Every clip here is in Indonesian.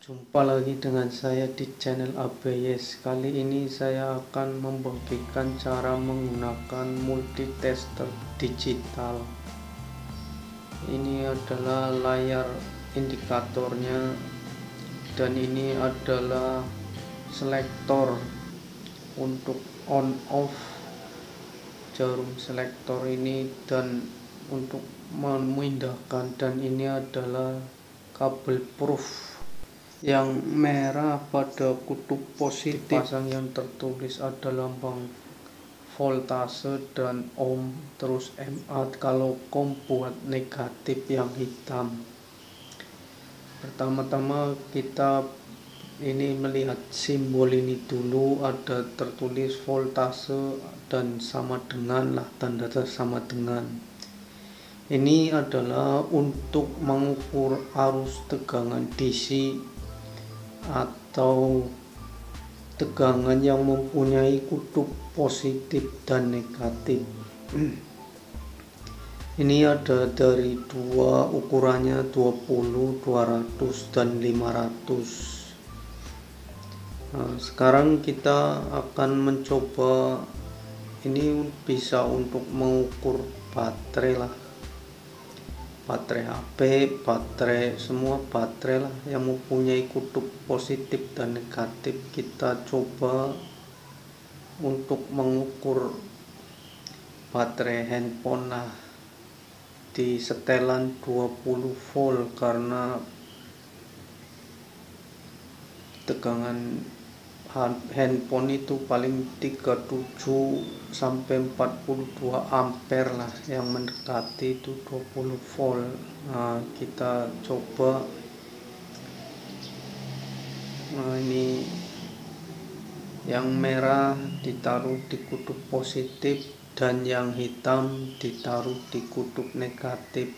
Jumpa lagi dengan saya di channel ABS. Kali ini saya akan membagikan cara menggunakan multitester digital. Ini adalah layar indikatornya dan ini adalah selektor untuk on off jarum selektor ini dan untuk memindahkan, dan ini adalah kabel proof yang merah pada kutub positif dipasang yang tertulis ada lambang voltase dan ohm, terus MA kalau buat negatif yang hitam. Pertama-tama kita ini melihat simbol ini dulu, ada tertulis voltase dan sama dengan lah, tanda sama dengan. Ini adalah untuk mengukur arus tegangan DC atau tegangan yang mempunyai kutub positif dan negatif. Ini ada dari dua ukurannya, 20, 200 dan 500. Nah, sekarang kita akan mencoba, ini bisa untuk mengukur baterai lah, baterai HP, baterai, semua baterai lah yang mempunyai kutub positif dan negatif. Kita coba untuk mengukur baterai handphone lah di setelan 20 volt, karena tegangan handphone itu paling 37 sampai 42 ampere lah, yang mendekati itu 20 volt. Nah, kita coba. Nah, ini yang merah ditaruh di kutub positif dan yang hitam ditaruh di kutub negatif.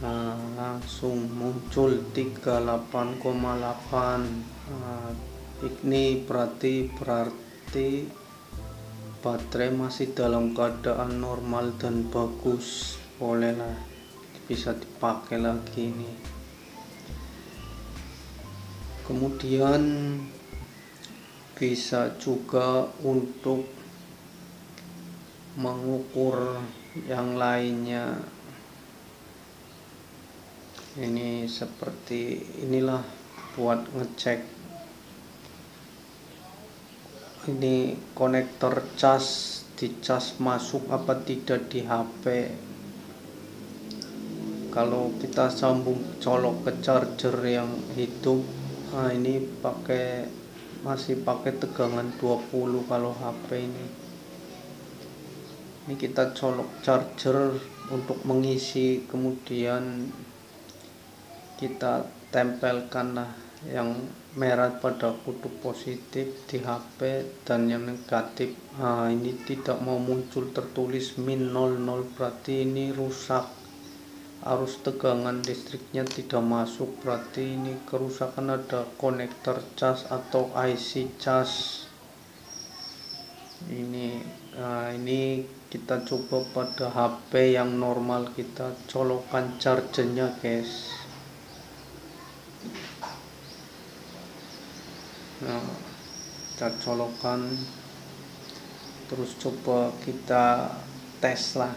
Nah, langsung muncul 38,8. Nah, ini berarti baterai masih dalam keadaan normal dan bagus, bolehlah bisa dipakai lagi ini. Kemudian bisa juga untuk mengukur yang lainnya. Ini seperti inilah buat ngecek ini konektor cas, dicas masuk apa tidak di HP. Kalau kita sambung colok ke charger yang hidup, nah ini masih pakai tegangan 20 kalau HP ini. Ini kita colok charger untuk mengisi, kemudian kita tempelkan lah yang merah pada kutub positif di HP dan yang negatif. Nah, ini tidak mau muncul tertulis -00, berarti ini rusak, arus tegangan listriknya tidak masuk, berarti ini kerusakan ada konektor cas atau IC cas ini. Nah, ini kita coba pada HP yang normal, kita colokkan chargernya guys. Nah, kita colokkan, terus coba kita tes lah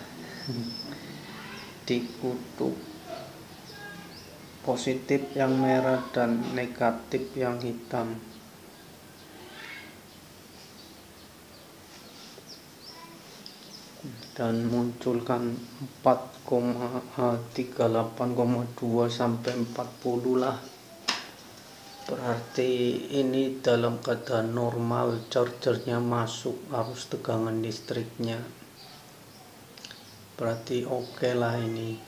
di kutub positif yang merah dan negatif yang hitam. Dan munculkan 38,2 sampai 40 lah, berarti ini dalam keadaan normal, chargernya masuk, arus tegangan listriknya berarti oke lah. Ini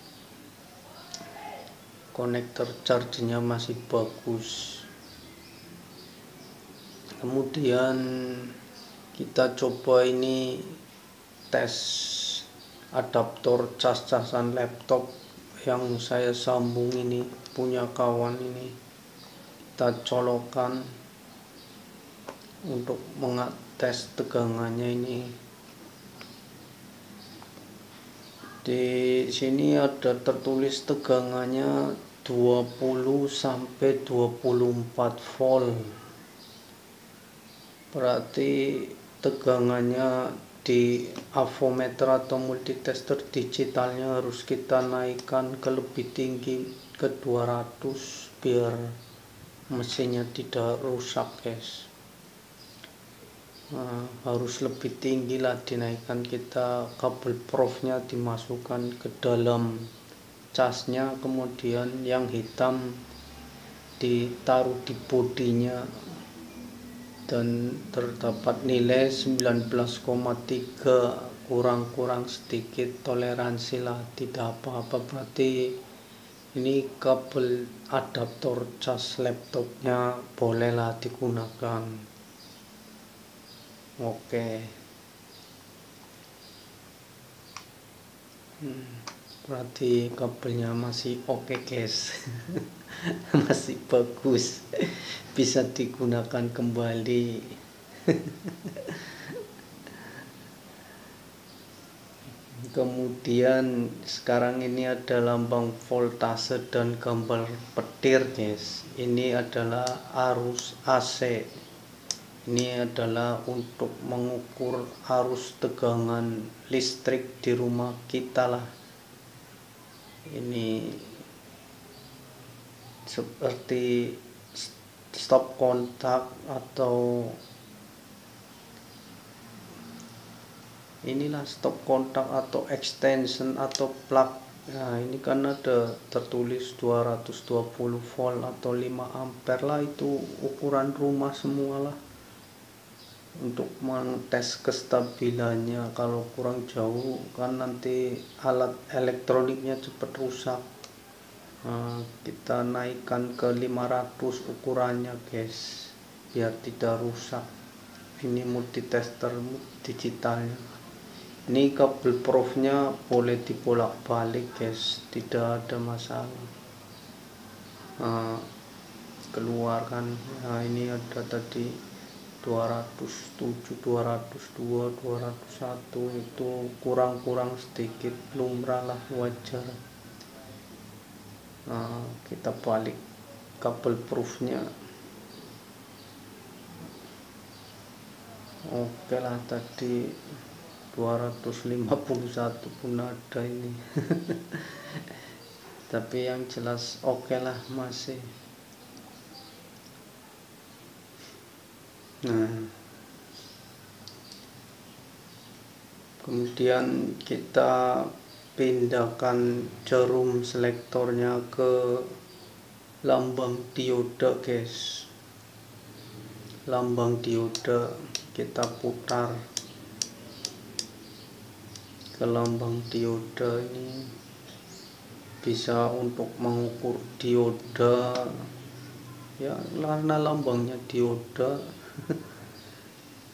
konektor chargernya masih bagus. Kemudian kita coba ini tes adaptor cas-casan laptop yang saya sambung ini, punya kawan ini. Kita colokkan untuk mengetes tegangannya ini. Di sini ada tertulis tegangannya 20 sampai 24 volt. Berarti tegangannya di avometer atau multitester digitalnya harus kita naikkan ke lebih tinggi, ke 200, biar mesinnya tidak rusak, guys. Harus lebih tinggi lah dinaikkan. Kita kabel profnya dimasukkan ke dalam casnya, kemudian yang hitam ditaruh di bodinya, dan terdapat nilai 19,3, kurang sedikit, toleransi lah, tidak apa-apa. Berarti ini kabel adaptor cas laptopnya bolehlah digunakan. Oke. Berarti kabelnya masih oke, guys. Masih bagus, bisa digunakan kembali. Kemudian sekarang ini ada lambang voltase dan gambar petir, guys. Ini adalah arus AC. Ini adalah untuk mengukur arus tegangan listrik di rumah kita lah. Ini seperti stop kontak atau inilah stop kontak atau extension atau plug. Nah, ini kan ada tertulis 220 volt atau 5 ampere lah, itu ukuran rumah semualah. Untuk mengetes kestabilannya, kalau kurang jauh kan nanti alat elektroniknya cepat rusak. Kita naikkan ke 500 ukurannya, guys, biar tidak rusak. Ini multitester digitalnya. Ini kabel profnya boleh dibolak-balik, guys, tidak ada masalah. Keluarkan. Nah, ini ada tadi 207, 202, 201, itu kurang sedikit, lumrah lah, wajar. Kita balik kabel profnya. Oke lah, tadi 251 pun ada ini. Tapi yang jelas oke lah, masih. Nah, kemudian kita pindahkan jarum selektornya ke lambang dioda, guys. Lambang dioda kita putar ke lambang dioda. Ini bisa untuk mengukur dioda ya, karena lambangnya dioda.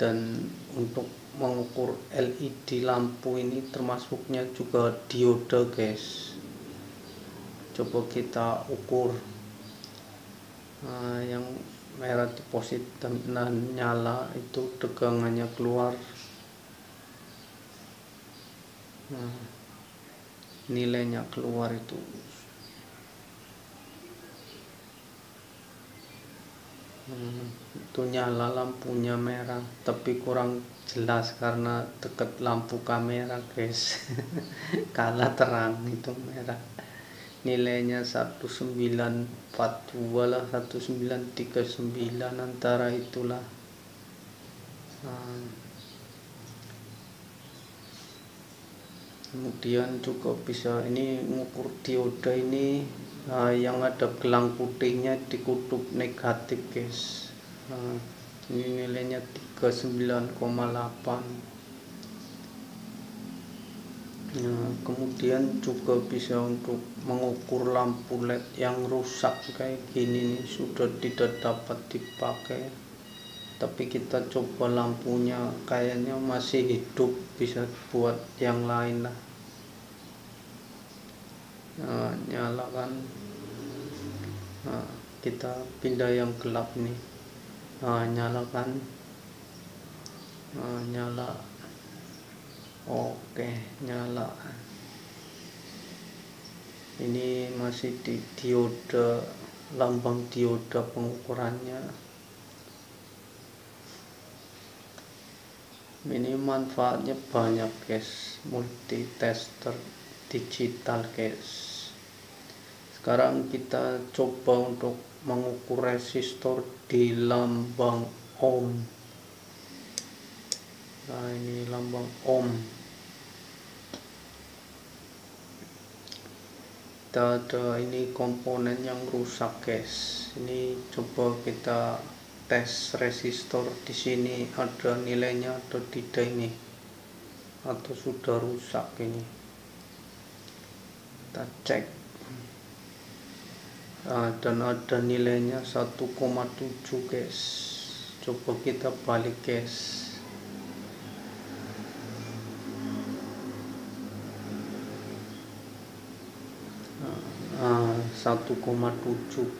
Dan untuk mengukur LED lampu ini termasuknya juga dioda, guys. Coba kita ukur. Yang merah di positif dan nyala itu tegangannya keluar. Nilainya keluar itu. Itu nyala, lampunya merah, tapi kurang jelas karena dekat lampu kamera, guys. Kalah terang itu merah. Nilainya 1942 lah, 1939, antara itulah. Kemudian juga bisa ini mengukur dioda ini, yang ada gelang putihnya di kutub negatif, guys. Ini nilainya 39,8. Kemudian juga bisa untuk mengukur lampu LED yang rusak kayak gini nih, sudah tidak dapat dipakai, tapi kita coba lampunya kayaknya masih hidup, bisa buat yang lain lah. Nyalakan. Kita pindah yang gelap nih. Nyalakan. Nyala. Oke, nyala. Ini masih di dioda, lambang dioda pengukurannya. Ini manfaatnya banyak guys, multi tester digital guys. Sekarang kita coba untuk mengukur resistor di lambang ohm. Nah, ini lambang ohm. Kita ada ini komponen yang rusak guys. Ini coba kita tes resistor di sini ada nilainya atau tidak ini, atau sudah rusak ini. Kita cek. Dan ada nilainya 1,7 guys. Coba kita balik guys. 1,7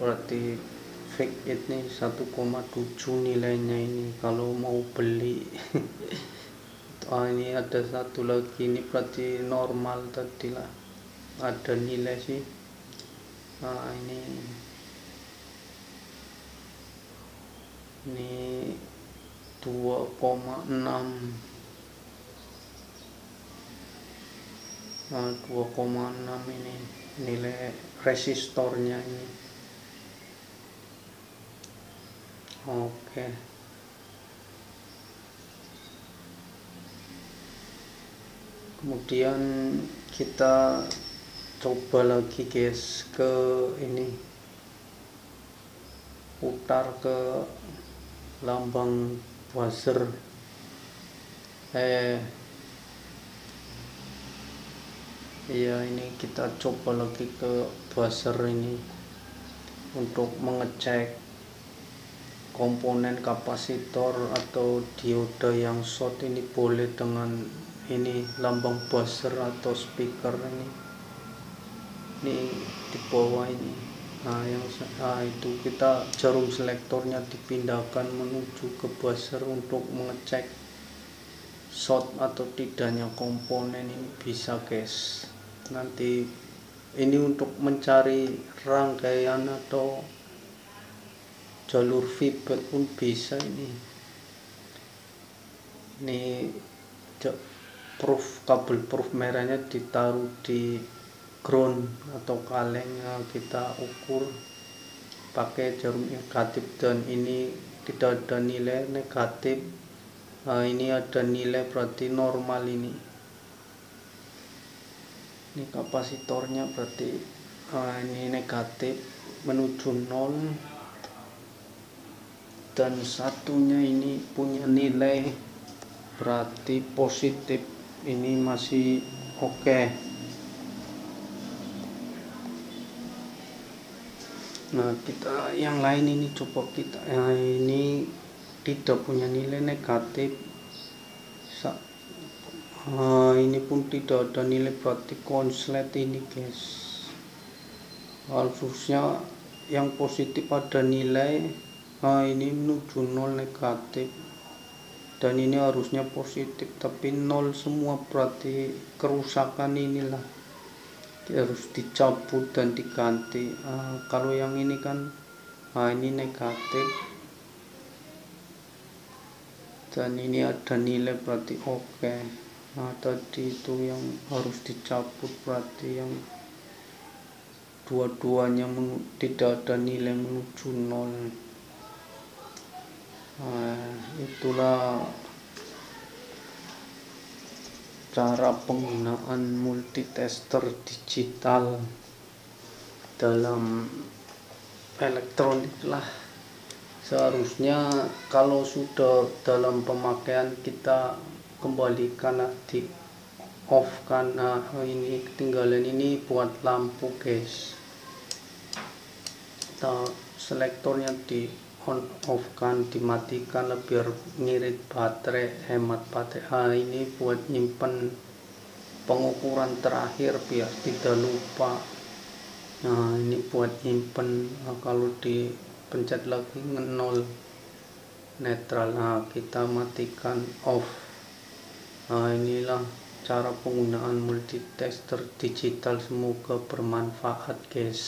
berarti fake ini 1,7 nilainya ini kalau mau beli. Ini ada satu lagi, ini berarti normal tadi lah, ada nilai sih. Ini 2,6. 2,6 ini nilai resistornya ini. Oke. Kemudian kita coba lagi guys ke ini, putar ke lambang buzzer. Iya, ini kita coba lagi ke buzzer ini untuk mengecek komponen kapasitor atau dioda yang short ini boleh dengan ini lambang buzzer atau speaker ini di bawah ini. Itu kita jarum selektornya dipindahkan menuju ke buzzer untuk mengecek short atau tidaknya komponen ini bisa guys. Nanti ini untuk mencari rangkaian atau jalur feedback pun bisa ini kabel proof merahnya ditaruh di ground atau kaleng. Kita ukur pakai jarum negatif dan ini tidak ada nilai negatif. Ini ada nilai berarti normal ini kapasitornya berarti ini negatif menuju 0, dan satunya ini punya nilai berarti positif, ini masih oke. Nah, kita yang lain ini coba kita ini tidak punya nilai negatif. Ini pun tidak ada nilai berarti konslet ini guys. Harusnya yang positif ada nilai. Ini menuju 0 negatif, dan ini harusnya positif tapi 0 semua, berarti kerusakan inilah harus dicabut dan diganti. Kalau yang ini kan ini negatif dan ini ada nilai berarti oke. Tadi itu yang harus dicabut berarti yang dua-duanya tidak ada nilai menuju 0. Itulah cara penggunaan multitester digital dalam elektronik lah. Seharusnya kalau sudah dalam pemakaian kita kembalikan, di off kan. Ini ketinggalan ini buat lampu guys, kita selektornya di on off kan, dimatikan biar ngirit baterai, hemat baterai. Ini buat nyimpen pengukuran terakhir biar tidak lupa. Ini buat nyimpen. Kalau dipencet lagi 0 netral. Kita matikan off. Inilah cara penggunaan multitexter digital. Semoga bermanfaat guys.